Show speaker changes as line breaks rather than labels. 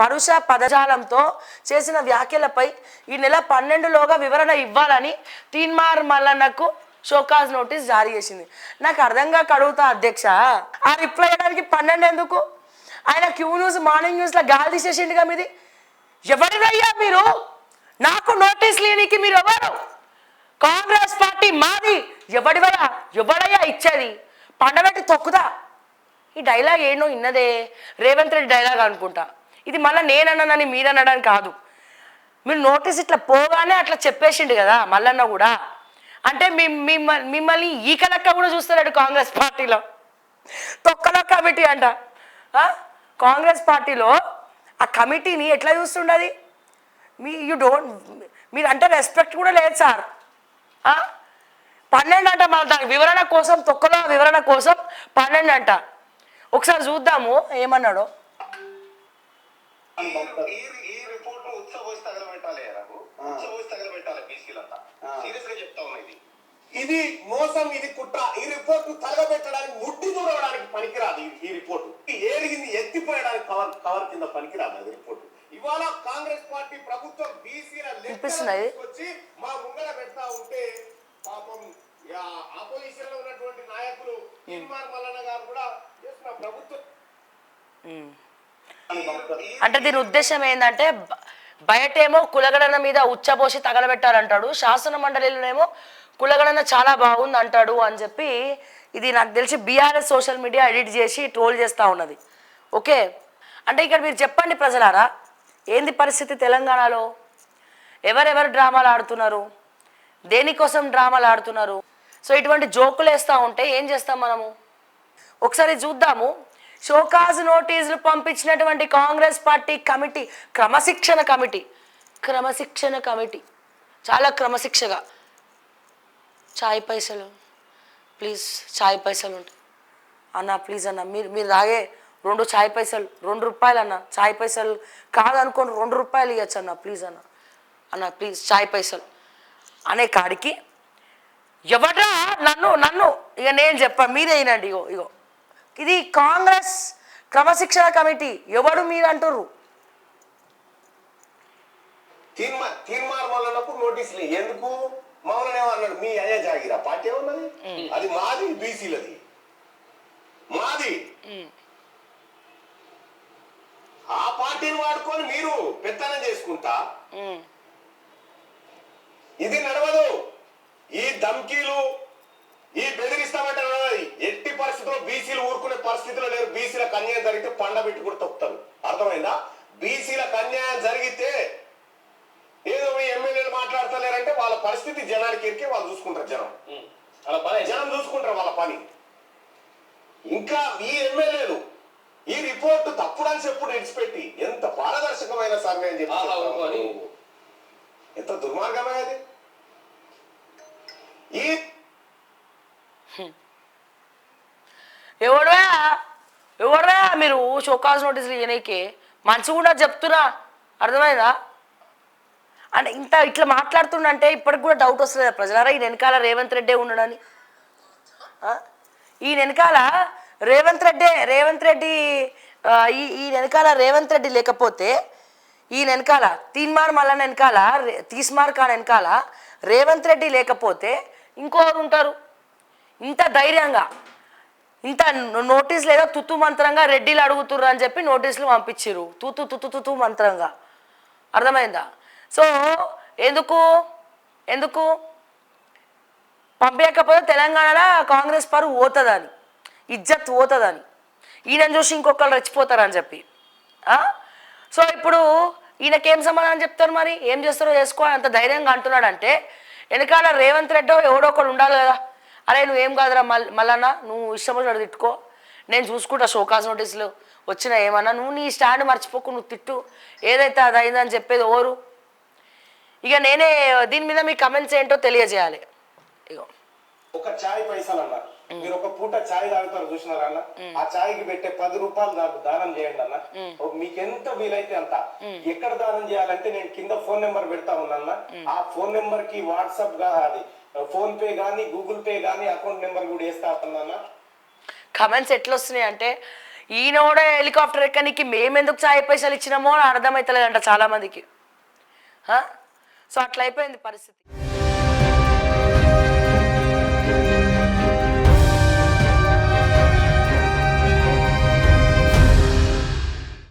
పరుష పదజాలంతో చేసిన వ్యాఖ్యలపై ఈ నెల 12లోగా వివరణ ఇవ్వాలని తీన్మార్ మల్లన్నకు షోకాజ్ నోటీస్ జారీ చేసింది. నాకు అర్థంగా అడుగుతా అధ్యక్ష, ఆ రిప్లై చేయడానికి 12 ఎందుకు? ఆయన క్యూ న్యూస్ మార్నింగ్ న్యూస్లో గాలి తీసేసిండుగా. మీది ఎవరిదయ్యా మీరు? నాకు నోటీస్ లేనికి మీరు ఎవరు? కాంగ్రెస్ పార్టీ మాది. ఎవడయ్యా ఇచ్చేది? పండబెట్టి తొక్కుదా. ఈ డైలాగ్ ఏనో ఇన్నదే రేవంత్ రెడ్డి డైలాగ్ అనుకుంటా. ఇది మళ్ళీ నేనన్నానని మీరనడానికి కాదు. మీరు నోటీస్ ఇట్లా పోగానే అట్లా చెప్పేసిండు కదా మల్లన్న కూడా. అంటే మిమ్మల్ని ఈకలక్క కూడా చూస్తున్నాడు కాంగ్రెస్ పార్టీలో. తొక్కల కమిటీ అంట. కాంగ్రెస్ పార్టీలో ఆ కమిటీని ఎట్లా చూస్తుండది? మీరు అంటే రెస్పెక్ట్ కూడా లేదు సార్. 12 అంట. మన దానికి వివరణ కోసం, తొక్కలో వివరణ కోసం 12 అంట. ఒకసారి చూద్దాము ఏమన్నాడో.
ఇది మోసం, ఇది కుట్ర. ఈ రిపోర్ట్ తలగబెట్టడానికి, ముడ్డి దూరవడానికి పనికిరాదు. ఈ రిపోర్టు ఏలిగింది ఎత్తిపోయడానికి కవర్ కింద పనికిరాదు అది రిపోర్టు. ఇవాళ కాంగ్రెస్ పార్టీ ప్రభుత్వం బీసీల వచ్చి మా ముంగడ పెడతా ఉంటే పాపం ఆపోజిషన్ లో ఉన్నటువంటి నాయకులు తీన్మార్ మల్లన్న గారు కూడా చేస్తున్న ప్రభుత్వం.
అంటే దీని ఉద్దేశం ఏంటంటే బయటేమో కులగణన మీద ఉచ్చబోసి తగలబెట్టారంటాడు, శాసన మండలిలోనేమో కులగణన చాలా బాగుంది అంటాడు అని చెప్పి ఇది నాకు తెలిసి బీఆర్ఎస్ సోషల్ మీడియా ఎడిట్ చేసి ట్రోల్ చేస్తూ ఉన్నది. ఓకే, అంటే ఇక్కడ మీరు చెప్పండి ప్రజలారా, ఏంది పరిస్థితి తెలంగాణలో? ఎవరెవరు డ్రామాలు ఆడుతున్నారు? దేనికోసం డ్రామాలు ఆడుతున్నారు? సో ఇటువంటి జోకులు వేస్తూ ఉంటే ఏం చేస్తాం మనము? ఒకసారి చూద్దాము. షోకాజ్ నోటీసులు పంపించినటువంటి కాంగ్రెస్ పార్టీ కమిటీ, క్రమశిక్షణ కమిటీ చాలా క్రమశిక్షగా, చాయ్ పైసలు ప్లీజ్, చాయ్ పైసలు ఉంటాయి అన్న, ప్లీజ్ అన్న, మీరు తాగే 2 చాయ్ పైసలు 2 రూపాయలు అన్న, చాయ్ పైసలు కాదనుకోండి 2 రూపాయలు ఇవ్వచ్చు అన్న, ప్లీజ్ అన్న ప్లీజ్ చాయ్ పైసలు అనే కాడికి ఎవడా నన్ను ఇక నేను చెప్పా, మీరే వినండి. ఇగో ఇది కాంగ్రెస్ క్రమశిక్షణ కమిటీ. ఎవడు మీరు అంటుర్రు?
తీన్మార్ మల్లన్నకు నోటీసులు ఎందుకు? మౌననేమో అన్నాడు. మీ అయ్యా జాగిరా పార్టీ ఏమన్నది? అది మాది, బీసీలది మాది. ఆ పార్టీని వాడుకొని మీరు పెత్తనం చేసుకుంటా ఇది నడవదు. ఈ ధమ్కీలు, ఈ బెదిరిస్తామంటే ఎట్టి పరిస్థితుల్లో బీసీలు ఊరుకునే పరిస్థితిలో లేరు. బీసీలకు అన్యాయం జరిగితే పండబెట్టి కూడా తొక్కుతారు. అర్థమైందా? బీసీలకు అన్యాయం జరిగితే ఏదో మీ ఎమ్మెల్యేలు మాట్లాడతలేరంటే వాళ్ళ పరిస్థితి జనానికి ఎక్కి వాళ్ళు చూసుకుంటారు. జనం చూసుకుంటారు వాళ్ళ పని. ఇంకా ఈ ఎమ్మెల్యేలు ఈ రిపోర్టు తప్పుడని చెప్పుడు విడిచిపెట్టి ఎంత పారదర్శకమైన సర్వే అని చెప్పి ఎంత దుర్మార్గమైనది. ఈ
ఎవరా మీరు షోకాజ్ నోటీసులు ఇయనకే మంచిగా కూడా చెప్తున్నా, అర్థమైందా? అంటే ఇట్లా మాట్లాడుతుండంటే ఇప్పటికి కూడా డౌట్ వస్తుంది ప్రజలారా, ఈ వెనకాల రేవంత్ రెడ్డే ఉన్నాడని. ఈ వెనకాల రేవంత్ రెడ్డి ఈ వెనకాల రేవంత్ రెడ్డి లేకపోతే, ఈ వెనకాల తీన్మార్ మల్లన్న వెనకాల, తీస్మార్ ఖాన్ వెనకాల రేవంత్ రెడ్డి లేకపోతే ఇంకోరు ఉంటారు. ఇంత ధైర్యంగా, ఇంత నోటీసులు ఏదో తుతు మంత్రంగా రెడ్డిలు అడుగుతుర్రు అని చెప్పి నోటీసులు పంపించారు. తుతు మంత్రంగా, అర్థమైందా? సో ఎందుకు పంపించకపోతే తెలంగాణలో కాంగ్రెస్ పరువు పోతుందని, ఇజ్జత్ పోతుందని, ఈయనని చూసి ఇంకొకళ్ళు రెచ్చిపోతారని చెప్పి. సో ఇప్పుడు ఈయనకేం సమాధానం చెప్తారు? మరి ఏం చేస్తారో చేసుకోవాలి. అంత ధైర్యంగా అంటున్నాడంటే వెనకాల రేవంత్ రెడ్డి ఎవడో ఒకడు ఉండాలి కదా. అరే నువ్వేం కాదురా మల్లన్న, నువ్వు ఇష్టం వచ్చినట్టు తిట్టుకో, నేను చూసుకుంటా, షోకాజ్ నోటీసులు వచ్చినా ఏమన్నా, నువ్వు నీ స్టాండ్ మర్చిపోకు, నువ్వు తిట్టు, ఏదైతే అది అయిందని చెప్పేది ఓరు. ఇక నేనే దీని మీద మీ కమెంట్స్ ఏంటో తెలియజేయాలి. ఇగో
ఒక చాయ్ పైసలు అన్న, మీరు ఒక పూట చాయ్ తాగుతారు చూసినారా అన్న, ఆ చాయ్కి పెట్టే 10 రూపాయలు దానం చేయండి అన్న. మీకు ఎంత వీలైతే అంత. ఎక్కడ దానం చేయాలంటే నేను కింద ఫోన్ నెంబర్ పెడతా ఉన్నా. ఆ ఫోన్ నెంబర్ కి వాట్సాప్ గా అది ఫోన్ పే గానీ, గూగుల్ పే గానీ అకౌంట్ నెంబర్ కూడా వేస్తా ఉన్నా.
కమెంట్స్ ఎట్లా వస్తున్నాయి అంటే, ఈయన కూడా హెలికాప్టర్ ఎక్కనికి మేమెందుకు చాయ్ పైసలు ఇచ్చినామో అని అర్థమవుతలేదంట చాలా మందికి. సో అట్లా అయిపోయింది పరిస్థితి.